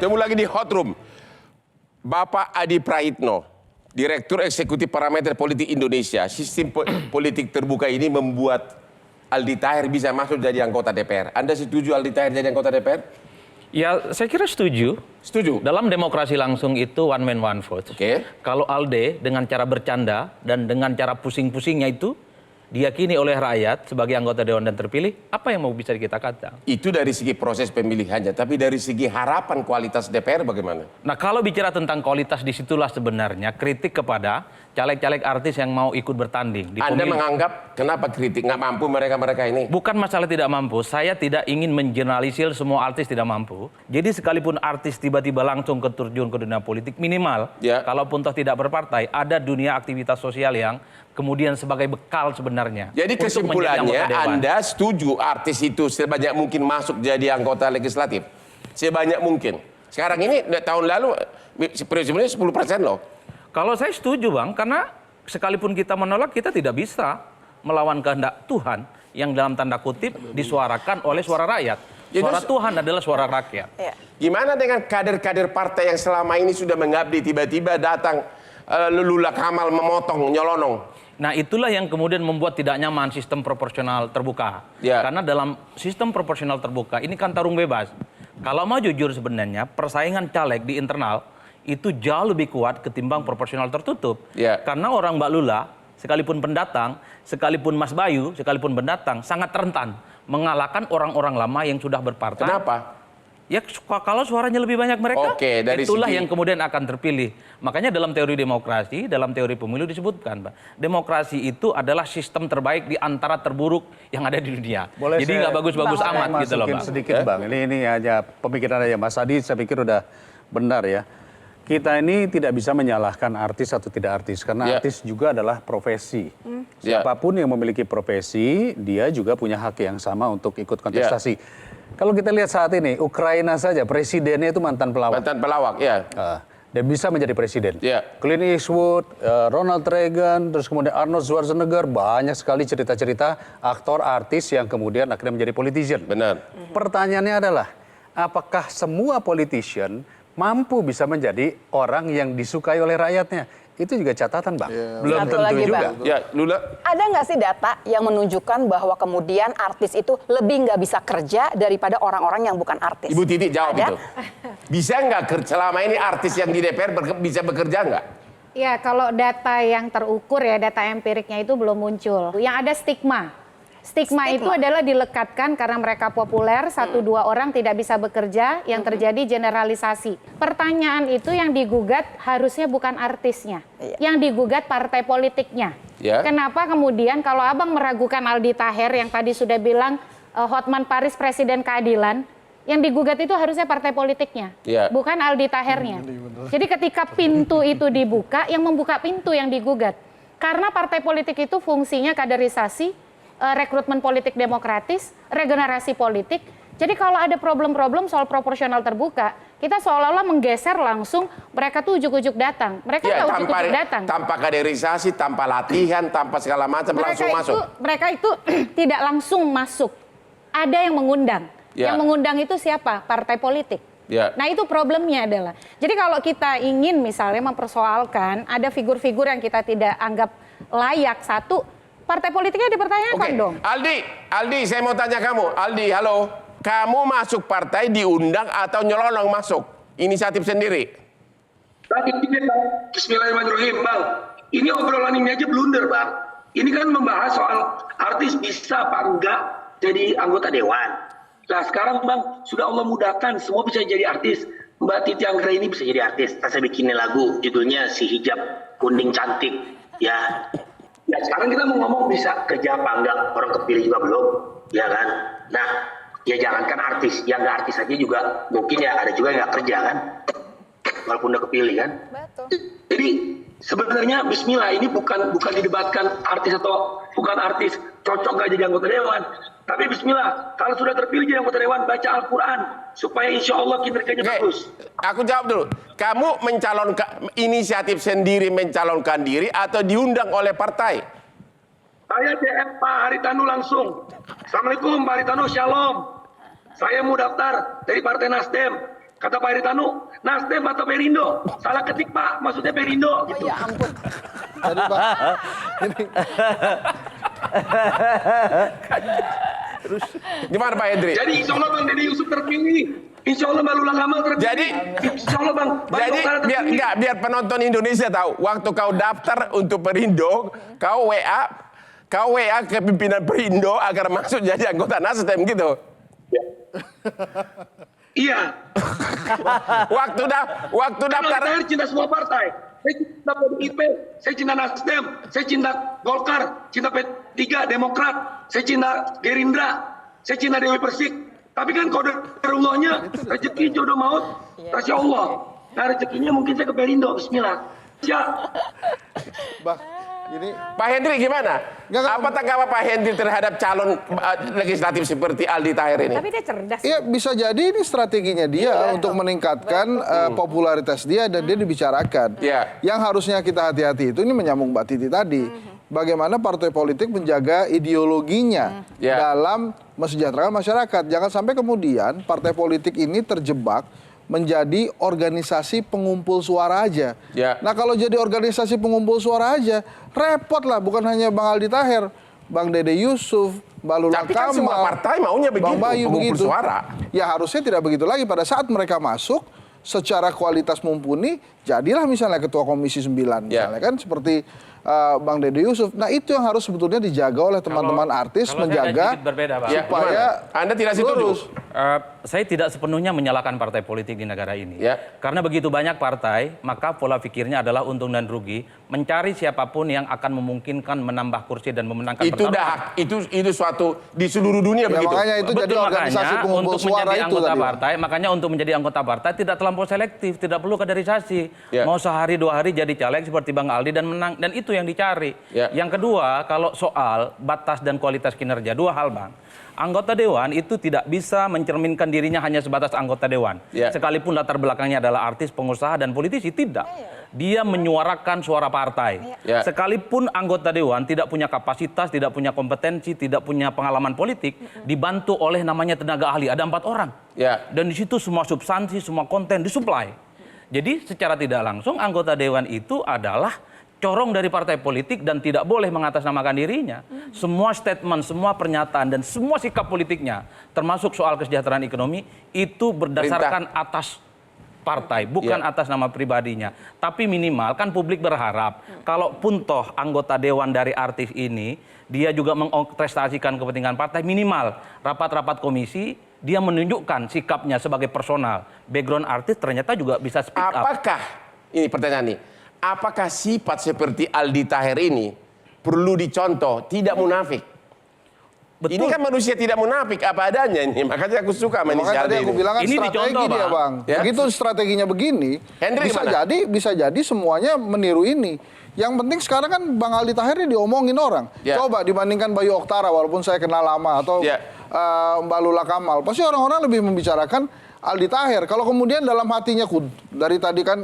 ketemu lagi di Hot Room. Bapak Adi Praitno, Direktur Eksekutif Parameter Politik Indonesia. Sistem politik terbuka ini membuat Aldi Taher bisa masuk jadi anggota DPR. Anda setuju Aldi Taher jadi anggota DPR? Ya, saya kira setuju. Setuju. Dalam demokrasi langsung itu one man one vote. Oke. Kalau Alde dengan cara bercanda dan dengan cara pusing-pusingnya itu diyakini oleh rakyat sebagai anggota Dewan dan terpilih, apa yang mau bisa kita kata? Itu dari segi proses pemilihannya, tapi dari segi harapan kualitas DPR bagaimana? Nah, kalau bicara tentang kualitas, disitulah sebenarnya kritik kepada caleg-caleg artis yang mau ikut bertanding di Anda pemilu. menganggap kenapa kritik nggak mampu mereka ini? Bukan masalah tidak mampu, saya tidak ingin mengeneralisir semua artis tidak mampu. Jadi sekalipun artis tiba-tiba langsung terjun ke dunia politik, minimal, kalaupun toh tidak berpartai, ada dunia aktivitas sosial yang kemudian sebagai bekal sebenarnya. Jadi kesimpulannya Anda setuju artis itu sebanyak mungkin masuk jadi anggota legislatif? Sebanyak mungkin. Sekarang ini tahun lalu sebelumnya 10% loh. Kalau saya setuju Bang, karena sekalipun kita menolak, kita tidak bisa melawan kehendak Tuhan yang dalam tanda kutip disuarakan oleh suara rakyat. Suara Tuhan adalah suara rakyat. Gimana dengan kader-kader partai yang selama ini sudah mengabdi, tiba-tiba datang lelula Kamal memotong, nyelonong? Nah, itulah yang kemudian membuat tidak nyaman sistem proporsional terbuka. Karena dalam sistem proporsional terbuka ini kan tarung bebas. Kalau mau jujur sebenarnya persaingan caleg di internal itu jauh lebih kuat ketimbang proporsional tertutup. Karena orang Mbak Lula, sekalipun pendatang, sekalipun Mas Bayu, sekalipun pendatang, sangat rentan mengalahkan orang-orang lama yang sudah berpartai. Kenapa? Ya kalau suaranya lebih banyak mereka, itulah yang kemudian akan terpilih. Makanya dalam teori demokrasi, dalam teori pemilu disebutkan, Pak, demokrasi itu adalah sistem terbaik di antara terburuk yang ada di dunia. Jadi nggak bagus-bagus amat gitu loh, Pak. Sedikit Bang, ini hanya pemikiran aja. Mas Adi saya pikir udah benar ya. Kita ini tidak bisa menyalahkan artis atau tidak artis, karena artis juga adalah profesi. Siapapun yang memiliki profesi, dia juga punya hak yang sama untuk ikut kontestasi. Kalau kita lihat saat ini, Ukraina saja, presidennya itu mantan pelawak. Mantan pelawak, ya. Dan bisa menjadi presiden. Clint Eastwood, Ronald Reagan, terus kemudian Arnold Schwarzenegger, banyak sekali cerita-cerita aktor, artis yang kemudian akhirnya menjadi politician. Benar. Pertanyaannya adalah, apakah semua politician mampu bisa menjadi orang yang disukai oleh rakyatnya? Itu juga catatan, Bang. Belum Satu tentu lagi, juga. Bang. Ya, Lula. Ada nggak sih data yang menunjukkan bahwa kemudian artis itu lebih nggak bisa kerja daripada orang-orang yang bukan artis? Ibu Titi jawab Ada? itu. Bisa nggak selama ini artis yang di DPR bisa bekerja nggak? Ya, kalau data yang terukur ya, data empiriknya itu belum muncul. Yang ada stigma. Stigma itu adalah dilekatkan karena mereka populer, 1-2 orang tidak bisa bekerja, yang terjadi generalisasi. Pertanyaan itu yang digugat harusnya bukan artisnya, yang digugat partai politiknya. Kenapa kemudian kalau Abang meragukan Aldi Taher yang tadi sudah bilang Hotman Paris Presiden Keadilan, yang digugat itu harusnya partai politiknya, bukan Aldi Tahernya. Jadi ketika pintu itu dibuka, yang membuka pintu yang digugat. Karena partai politik itu fungsinya kaderisasi, rekrutmen politik demokratis, regenerasi politik. Jadi kalau ada problem-problem soal proporsional terbuka, kita seolah-olah menggeser langsung mereka tuh ujuk-ujuk datang. Mereka nggak ujuk-ujuk datang. Tanpa kaderisasi, tanpa latihan, tanpa segala macam langsung masuk. Mereka itu tidak langsung masuk. Ada yang mengundang. Yang mengundang itu siapa? Partai politik. Nah itu problemnya adalah. Jadi kalau kita ingin misalnya mempersoalkan ada figur-figur yang kita tidak anggap layak, satu, partai politiknya dipertanyakan dong. Aldi, saya mau tanya kamu. Aldi, halo. Kamu masuk partai diundang atau nyelonong masuk? Inisiatif sendiri? Bismillahirrahmanirrahim, Bang. Ini obrolan ini aja blunder, Bang. Ini kan membahas soal artis bisa apa enggak jadi anggota dewan. Nah sekarang, Bang, sudah Allah mudahkan, semua bisa jadi artis. Mbak Titi Anggra ini bisa jadi artis. Saya bikin lagu, judulnya Si Hijab Kuning Cantik. Ya, sekarang kita mau ngomong bisa kerja apa enggak, orang kepilih juga belum, ya kan? Nah, ya jangankan artis, yang nggak artis aja juga mungkin ya ada juga yang nggak kerja kan, walaupun udah kepilih kan. Betul. Jadi sebenarnya Bismillah ini bukan didebatkan artis atau bukan artis cocok nggak jadi anggota dewan, tapi Bismillah kalau sudah terpilih jadi anggota dewan baca Al-Quran supaya insya Allah kinerjanya bagus. Aku jawab dulu. Kamu mencalonkan inisiatif sendiri mencalonkan diri atau diundang oleh partai? Saya DM Pak Haritanu langsung. Assalamualaikum Pak Haritanu, shalom. Saya mau daftar dari Partai Nasdem. Kata Pak Haritanu, Nasdem atau Perindo? Salah ketik Pak, maksudnya Perindo. Oh Gitu. ya ampun. Jadi Pak, ini Gimana Pak Hendri? Jadi insya Allah Bang Deddy Yusuf terpilih. Insya Allah Mbak Lula Gamal terpilih. Jadi, insya Allah Bang. Jadi biar penonton Indonesia tahu, waktu kau daftar untuk Perindo, kau WA ke pimpinan Perindo agar masuk jadi anggota Nasdem gitu. Iya. Waktu daftar. Saya cinta semua partai. Saya cinta PDIP, saya cinta Nasdem, saya cinta Golkar, cinta P3, Demokrat, saya cinta Gerindra, saya cinta Dewi Persik. Tapi kan kode Allahnya rezeki jodoh maut, Masya Allah. Nah rezekinya mungkin saya ke Perindo, Bismillah. Siap. Bang, ini Pak Hendri gimana? Apa tanggapan Pak Hendri terhadap calon legislatif seperti Aldi Taher ini? Tapi dia cerdas. iya bisa jadi ini strateginya dia untuk meningkatkan popularitas dia dan dia dibicarakan. Iya. Yang harusnya kita hati-hati itu ini menyambung Mbak Titi tadi. Bagaimana partai politik menjaga ideologinya dalam mesejahterakan masyarakat. Jangan sampai kemudian partai politik ini terjebak menjadi organisasi pengumpul suara aja. Ya. Nah kalau jadi organisasi pengumpul suara aja, repot lah. Bukan hanya Bang Aldi Taher, Bang Dede Yusuf, Mbak Lula Tapi kan semua Gamal, partai maunya begitu, Bang Bayu pengumpul begitu. suara. Ya harusnya tidak begitu lagi. Pada saat mereka masuk, secara kualitas mumpuni, jadilah misalnya Ketua Komisi 9. Misalnya kan seperti Bang Dede Yusuf. Nah itu yang harus sebetulnya dijaga oleh teman-teman artis, kalau saya menjaga sedikit berbeda, Pak. Ya, supaya Anda tidak setuju? lurus. Saya tidak sepenuhnya menyalahkan partai politik di negara ini. Ya. Karena begitu banyak partai, maka pola pikirnya adalah untung dan rugi, mencari siapapun yang akan memungkinkan menambah kursi dan memenangkan Itu pertarungan. itu suatu di seluruh dunia Ya, begitu. makanya itu jadi Betul, organisasi makanya pengumpul untuk suara menjadi itu anggota tadi. partai, makanya untuk menjadi anggota partai tidak terlampau selektif, tidak perlu kaderisasi. Ya. Mau sehari 2 hari jadi caleg seperti Bang Aldi dan menang, dan itu yang dicari. Ya. Yang kedua, kalau soal batas dan kualitas kinerja, 2 hal Bang. Anggota dewan itu tidak bisa mencerminkan dirinya hanya sebatas anggota dewan. Ya. Sekalipun latar belakangnya adalah artis, pengusaha, dan politisi, tidak. Dia menyuarakan suara partai. Ya. Sekalipun anggota dewan tidak punya kapasitas, tidak punya kompetensi, tidak punya pengalaman politik, dibantu oleh namanya tenaga ahli, ada 4 orang. Ya. Dan di situ semua substansi, semua konten disuplai. Jadi secara tidak langsung anggota dewan itu adalah corong dari partai politik dan tidak boleh mengatasnamakan dirinya. Semua statement, semua pernyataan, dan semua sikap politiknya, termasuk soal kesejahteraan ekonomi, itu berdasarkan atas partai, bukan atas nama pribadinya. Tapi minimal kan publik berharap, kalaupun toh anggota dewan dari artis ini, dia juga mengorkestrasikan kepentingan partai, minimal rapat-rapat komisi, dia menunjukkan sikapnya sebagai personal. Background artis ternyata juga bisa speak up. Apakah, ini pertanyaan nih, apakah sifat seperti Aldi Taher ini perlu dicontoh, tidak munafik? Betul. Ini kan manusia tidak munafik apa adanya ini. Makanya aku suka main Makanya tadi aku bilang kan Ini strategi dicontoh, dia Bang. Bang. Ya. Begitu strateginya begini, Hendri gimana? bisa jadi semuanya meniru ini. Yang penting sekarang kan Bang Aldi Taher ini diomongin orang. Ya. Coba dibandingkan Bayu Oktara walaupun saya kenal lama atau Ya. Mbak Lula Gamal, pasti orang-orang lebih membicarakan Aldi Taher. Kalau kemudian dalam hatinya dari tadi kan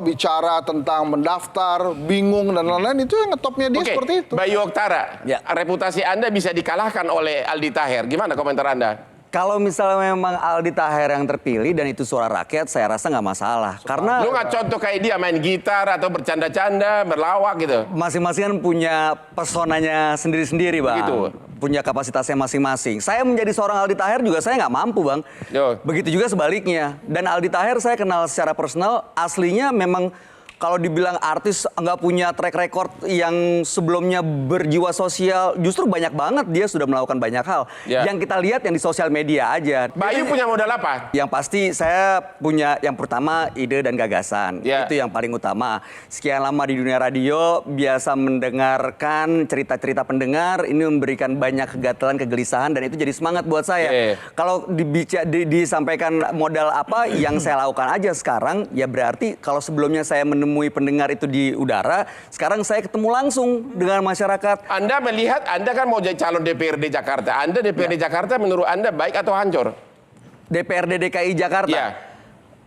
bicara tentang mendaftar, bingung dan lain-lain, itu yang ngetopnya dia Oke, seperti itu. Bayu Oktara, Ya. reputasi Anda bisa dikalahkan oleh Aldi Taher. Gimana komentar Anda? Kalau misalnya memang Aldi Taher yang terpilih dan itu suara rakyat, saya rasa nggak masalah. Karena Lu nggak contoh kayak dia main gitar atau bercanda-canda, berlawak gitu? masing-masing kan punya pesonanya sendiri-sendiri, Bang. Begitu. Punya kapasitasnya masing-masing. Saya menjadi seorang Aldi Taher juga saya nggak mampu, Bang. Yo. Begitu juga sebaliknya. Dan Aldi Taher saya kenal secara personal, aslinya memang kalau dibilang artis nggak punya track record yang sebelumnya berjiwa sosial, justru banyak banget dia sudah melakukan banyak hal. Ya. Yang kita lihat yang di sosial media aja. Bayu punya modal apa? Yang pasti saya punya yang pertama ide dan gagasan. Ya. Itu yang paling utama. Sekian lama di dunia radio, biasa mendengarkan cerita-cerita pendengar, ini memberikan banyak kegatelan, kegelisahan, dan itu jadi semangat buat saya. Kalau disampaikan modal apa yang saya lakukan aja sekarang, ya berarti kalau sebelumnya saya menemui pendengar itu di udara, sekarang saya ketemu langsung dengan masyarakat. Anda melihat, Anda kan mau jadi calon DPRD Jakarta. Anda DPRD Jakarta menurut Anda baik atau hancur? DPRD DKI Jakarta Iya.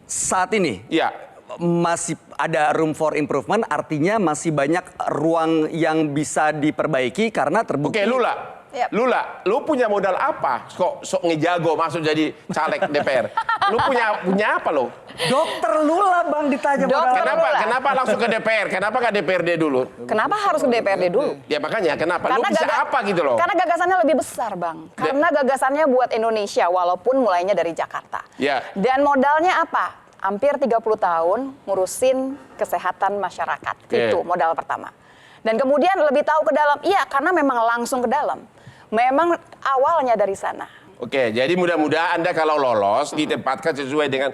saat ini Iya. masih ada room for improvement, artinya masih banyak ruang yang bisa diperbaiki karena terbukti. Oke, Lula. Lula, lu punya modal apa? Kok sok ngejago masuk jadi caleg DPR? Lu punya apa lo? Dokter Lula Bang ditanya modal. Kenapa langsung ke DPR? Kenapa nggak DPRD dulu? Kenapa harus ke DPRD dulu? Ya makanya kenapa? Lu bisa apa gitu loh? Karena gagasannya lebih besar, Bang. Karena gagasannya buat Indonesia, walaupun mulainya dari Jakarta. Ya. Dan modalnya apa? Hampir 30 tahun ngurusin kesehatan masyarakat. Itu modal pertama. Dan kemudian lebih tahu ke dalam. Iya, karena memang langsung ke dalam. Memang awalnya dari sana. Oke, jadi mudah-mudahan Anda kalau lolos ditempatkan sesuai dengan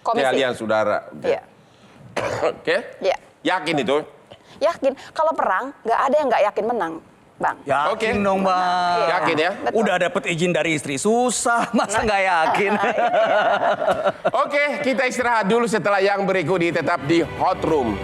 keahlian saudara. Iya. Oke? Iya. Yakin itu? Yakin. Kalau perang, nggak ada yang nggak yakin menang, Bang. Yakin dong Bang. Yakin ya? Betul. Udah dapet izin dari istri susah, masa nggak yakin? Oke, kita istirahat dulu setelah yang berikut ini tetap di Hot Room.